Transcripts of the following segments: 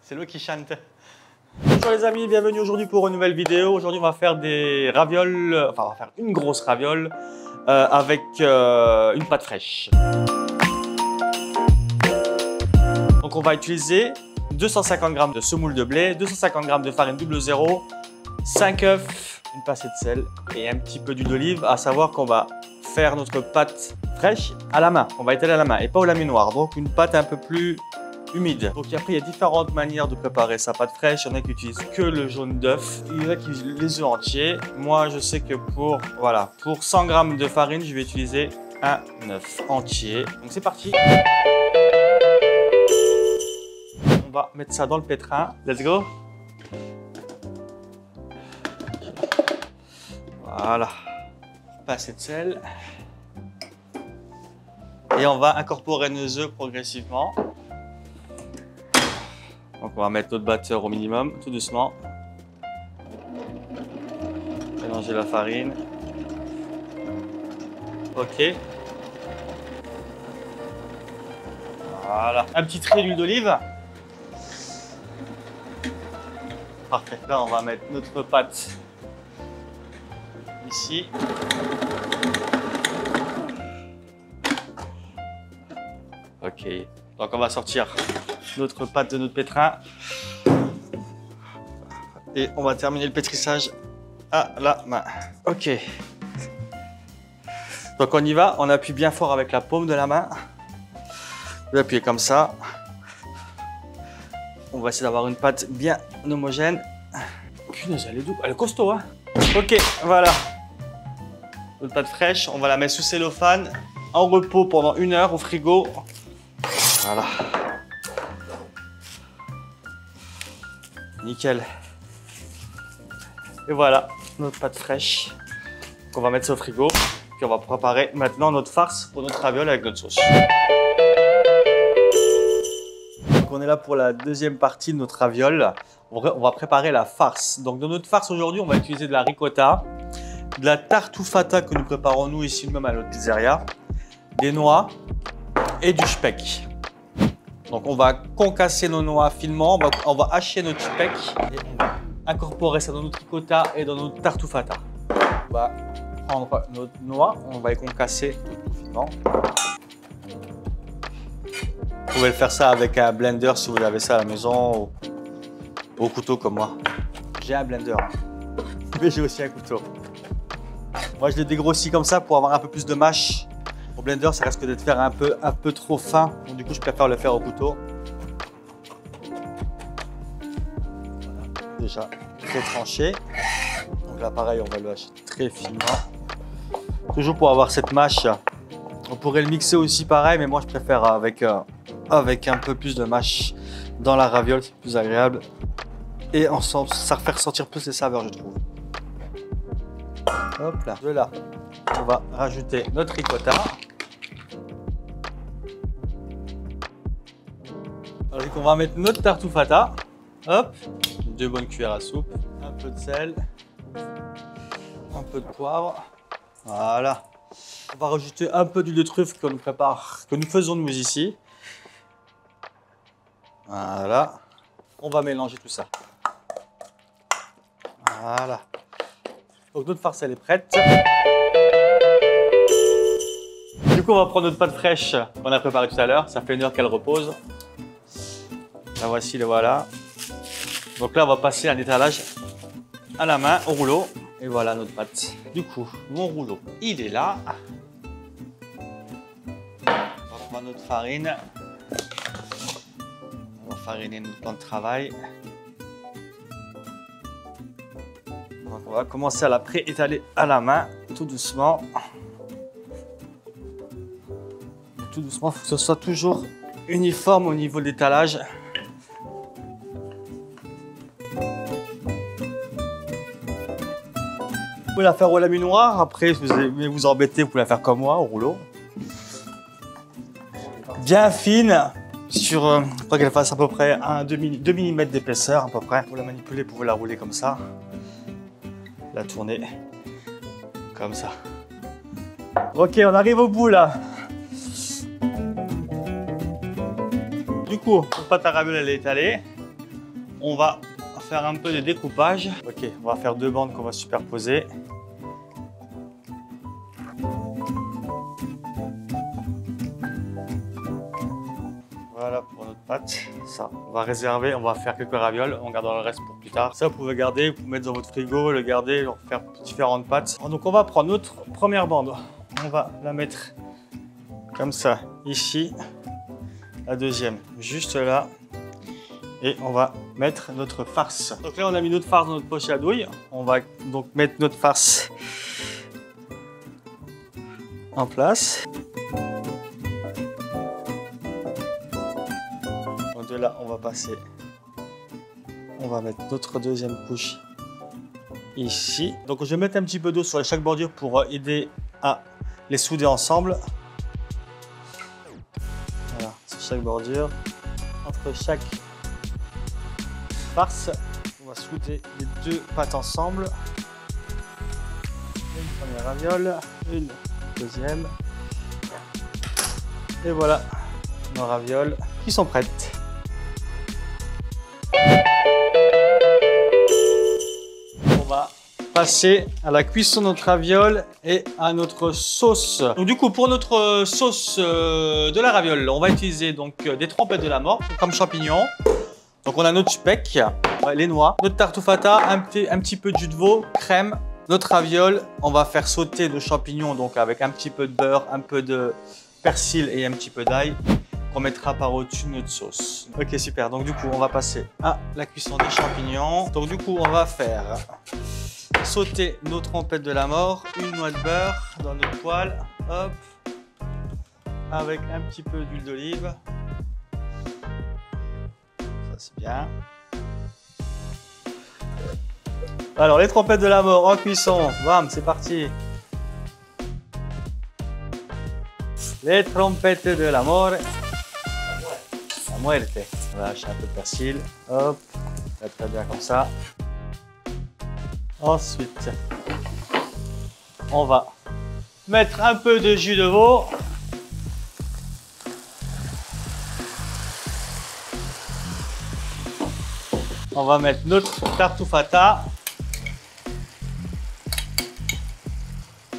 C'est l'eau qui chante. Bonjour les amis, bienvenue aujourd'hui pour une nouvelle vidéo. Aujourd'hui on va faire des ravioles, enfin on va faire une grosse raviole avec une pâte fraîche. Donc on va utiliser 250 g de semoule de blé, 250 g de farine double zéro, 5 œufs, une pincée de sel et un petit peu d'huile d'olive. À savoir qu'on va faire notre pâte fraîche à la main. On va étaler à la main et pas au laminoir. Donc une pâte un peu plus humide. Donc après il y a différentes manières de préparer sa pâte fraîche. Il y en a qui utilisent que le jaune d'œuf, il y en a qui utilisent les œufs entiers. Moi je sais que pour 100 g de farine je vais utiliser un œuf entier. Donc c'est parti. On va mettre ça dans le pétrin. Let's go. Voilà. Passer de sel. Et on va incorporer nos œufs progressivement. Donc on va mettre notre batteur au minimum, tout doucement. Mélanger la farine. Ok. Voilà. Un petit trait d'huile d'olive. Parfait. Là on va mettre notre pâte ici. Ok. Donc on va sortir notre pâte de notre pétrin et on va terminer le pétrissage à la main. Ok. Donc on y va, on appuie bien fort avec la paume de la main. Vous appuyez comme ça. On va essayer d'avoir une pâte bien homogène. Punaise, elle est douce, elle est costaud, hein. Ok, voilà. Notre pâte fraîche, on va la mettre sous cellophane en repos pendant 1 heure au frigo. Voilà. Nickel. Et voilà, notre pâte fraîche qu'on va mettre ça au frigo. Puis on va préparer maintenant notre farce pour notre raviole avec notre sauce. Donc on est là pour la deuxième partie de notre raviole. On va préparer la farce. Donc dans notre farce aujourd'hui, on va utiliser de la ricotta, de la tartufata que nous préparons nous ici même à notre pizzeria, des noix et du speck. Donc on va concasser nos noix finement, on va hacher notre speck et on va incorporer ça dans notre ricotta et dans notre tartufata. On va prendre notre noix, on va les concasser tout finement. Vous pouvez faire ça avec un blender si vous avez ça à la maison ou au couteau comme moi. J'ai un blender, mais j'ai aussi un couteau. Moi je les dégrossis comme ça pour avoir un peu plus de mâche. Au blender, ça risque d'être faire un peu trop fin. Donc, du coup, je préfère le faire au couteau. Voilà, déjà très tranché. Donc là, pareil, on va le hacher très finement. Toujours pour avoir cette mâche. On pourrait le mixer aussi pareil, mais moi, je préfère avec un peu plus de mâche dans la raviole. C'est plus agréable. Et ensemble, ça fait ressortir plus les saveurs, je trouve. Hop là. De là, on va rajouter notre ricotta. Alors, on va mettre notre tartufata. Hop, 2 bonnes cuillères à soupe, un peu de sel, un peu de poivre. Voilà. On va rajouter un peu d'huile de truffe qu'on nous prépare, que nous faisons nous ici. Voilà. On va mélanger tout ça. Voilà. Donc notre farce elle est prête. Du coup on va prendre notre pâte fraîche qu'on a préparée tout à l'heure. Ça fait 1 heure qu'elle repose. La voici, le voilà. Donc là on va passer un étalage à la main, au rouleau. Et voilà notre pâte. Du coup mon rouleau il est là. On prend notre farine. On va fariner notre plan de travail. Donc on va commencer à la pré-étaler à la main, tout doucement. Tout doucement, il faut que ce soit toujours uniforme au niveau de l'étalage. Vous pouvez la faire au laminoir, après si vous aimez vous embêter, vous pouvez la faire comme moi, au rouleau. Bien fine, sur, pour qu'elle fasse à peu près 2 mm d'épaisseur à peu près. Pour la manipuler, vous pouvez la rouler comme ça. La tourner comme ça. Ok, on arrive au bout là. Du coup, notre pâte à ravioles elle est étalée. on va faire un peu de découpage. Ok, on va faire 2 bandes qu'on va superposer. Voilà pour notre pâte. Ça, on va réserver, on va faire quelques ravioles, on gardera le reste pour plus tard. Ça, vous pouvez garder, vous pouvez mettre dans votre frigo, le garder, faire différentes pâtes. Donc, on va prendre notre première bande. On va la mettre comme ça, ici. La deuxième, juste là. Et on va mettre notre farce. Donc là, on a mis notre farce dans notre poche à douille. On va donc mettre notre farce en place. Donc de là, on va passer. On va mettre notre deuxième couche ici. Donc je vais mettre un petit peu d'eau sur chaque bordure pour aider à les souder ensemble. Voilà, sur chaque bordure. Entre chaque farce, on va souder les 2 pâtes ensemble. Une première raviole, une deuxième. Et voilà nos ravioles qui sont prêtes. On va passer à la cuisson de notre raviole et à notre sauce. Donc du coup, pour notre sauce de la raviole, on va utiliser donc des trompettes de la mort comme champignons. Donc on a notre speck, les noix, notre tartufata, un petit peu de jus de veau, crème, notre raviole. On va faire sauter le champignon donc avec un petit peu de beurre, un peu de persil et un petit peu d'ail qu'on mettra par au-dessus de notre sauce. Ok, super. Donc du coup, on va passer à la cuisson des champignons. Donc du coup, on va faire sauter nos trompettes de la mort, une noix de beurre dans notre poêle, hop, avec un petit peu d'huile d'olive. C'est bien. Alors les trompettes de la mort en cuisson, bam, c'est parti. Les trompettes de la mort, la muerte. On va lâcher un peu de persil, hop, très bien comme ça. Ensuite, on va mettre un peu de jus de veau. On va mettre notre tartufata,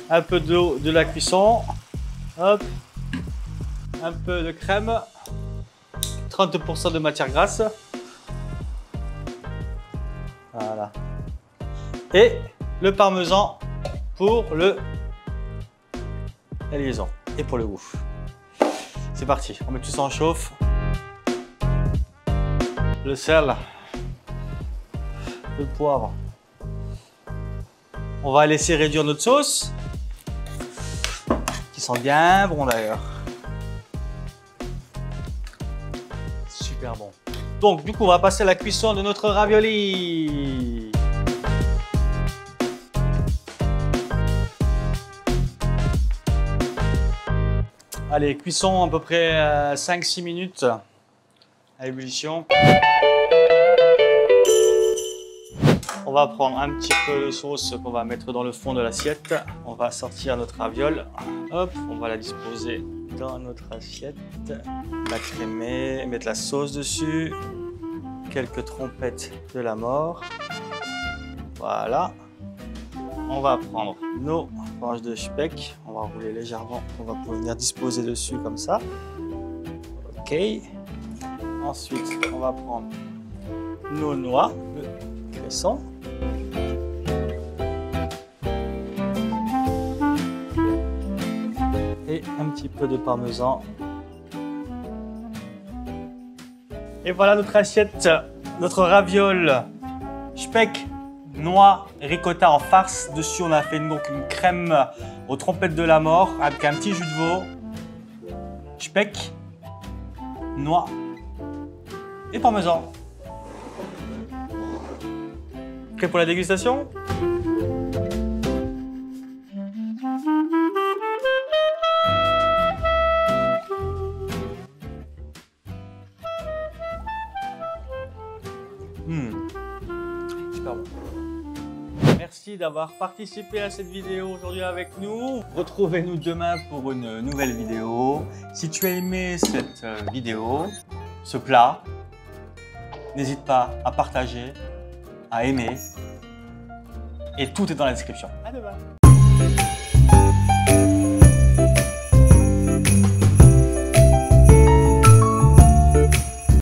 un peu d'eau de la cuisson, hop, un peu de crème, 30% de matière grasse, voilà, et le parmesan pour la liaison et pour le goût. C'est parti, on met tout ça en chauffe, le sel. Le poivre. On va laisser réduire notre sauce, qui sent bien bon d'ailleurs. Super bon. Donc du coup, on va passer à la cuisson de notre ravioli. Allez, cuisson à peu près 5-6 minutes à ébullition. On va prendre un petit peu de sauce qu'on va mettre dans le fond de l'assiette. On va sortir notre raviole. Hop, on va la disposer dans notre assiette. La crémer, mettre la sauce dessus. Quelques trompettes de la mort. Voilà. On va prendre nos tranches de speck. On va rouler légèrement. On va pouvoir venir disposer dessus comme ça. Ok. Ensuite, on va prendre nos noix de cresson. Et un petit peu de parmesan. Et voilà notre assiette, notre raviole, speck, noix, ricotta en farce. Dessus, on a fait donc une crème aux trompettes de la mort avec un petit jus de veau, speck, noix et parmesan. Prêt pour la dégustation? Super bon. Merci d'avoir participé à cette vidéo aujourd'hui avec nous. Retrouvez-nous demain pour une nouvelle vidéo. Si tu as aimé cette vidéo, ce plat, N'hésite pas à partager, à aimer. Et tout est dans la description. À demain.